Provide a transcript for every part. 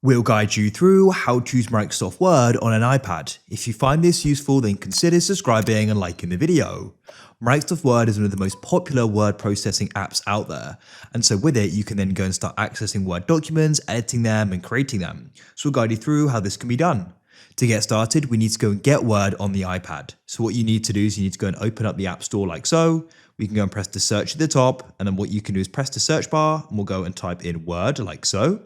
We'll guide you through how to use Microsoft Word on an iPad. If you find this useful, then consider subscribing and liking the video. Microsoft Word is one of the most popular word processing apps out there, and so with it, you can then go and start accessing Word documents, editing them, and creating them. So we'll guide you through how this can be done. To get started, we need to go and get Word on the iPad. So what you need to do is you need to go and open up the App Store like so. We can go and press the search at the top, and then what you can do is press the search bar, and we'll go and type in Word like so.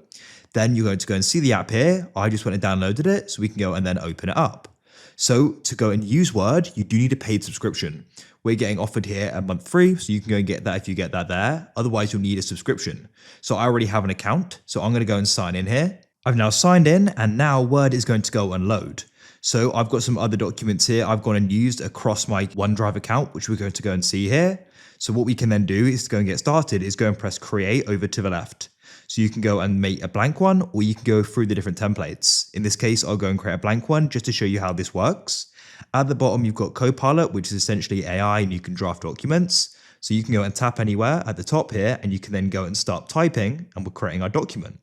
Then you're going to go and see the app here. I just went and downloaded it, so we can go and then open it up. So to go and use Word, you do need a paid subscription. We're getting offered here a month free, so you can go and get that if you get that there. Otherwise, you'll need a subscription. So I already have an account, so I'm going to go and sign in here. I've now signed in, and now Word is going to go and load. So I've got some other documents here I've gone and used across my OneDrive account, which we're going to go and see here. So what we can then do is to go and get started is go and press create over to the left. So you can go and make a blank one, or you can go through the different templates. In this case, I'll go and create a blank one just to show you how this works. At the bottom, you've got Copilot, which is essentially AI, and you can draft documents. So you can go and tap anywhere at the top here, and you can then go and start typing, and we're creating our document.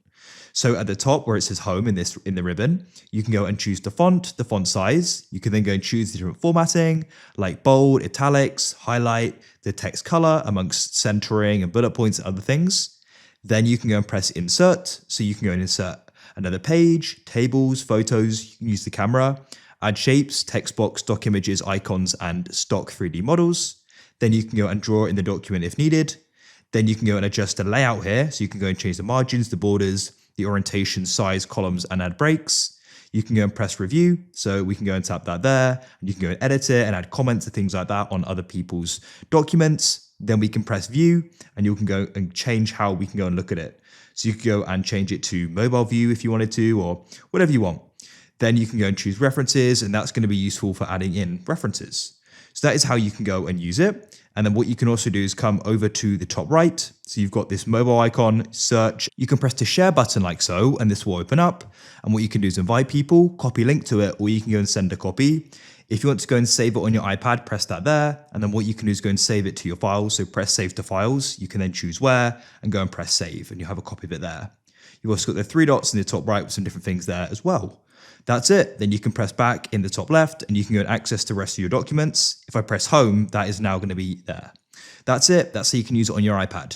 So at the top where it says home in the ribbon, you can go and choose the font size. You can then go and choose the different formatting like bold, italics, highlight, the text color amongst centering and bullet points and other things. Then you can go and press insert. So you can go and insert another page, tables, photos. You can use the camera, add shapes, text box, stock images, icons, and stock 3D models. Then you can go and draw in the document if needed. Then you can go and adjust the layout here. So you can go and change the margins, the borders, the orientation, size, columns, and add breaks. You can go and press review. So we can go and tap that there, and you can go and edit it and add comments and things like that on other people's documents. Then we can press view, and you can go and change how we can go and look at it. So you can go and change it to mobile view if you wanted to, or whatever you want. Then you can go and choose references, and that's going to be useful for adding in references. So that is how you can go and use it. And then what you can also do is come over to the top right. So you've got this mobile icon, search. You can press the share button like so, and this will open up. And what you can do is invite people, copy link to it, or you can go and send a copy. If you want to go and save it on your iPad, press that there. And then what you can do is go and save it to your files. So press save to files. You can then choose where and go and press save, and you have a copy of it there. You've also got the three dots in the top right with some different things there as well. That's it. Then you can press back in the top left, and you can go and access the rest of your documents. If I press home, that is now going to be there. That's it. That's how you can use it on your iPad.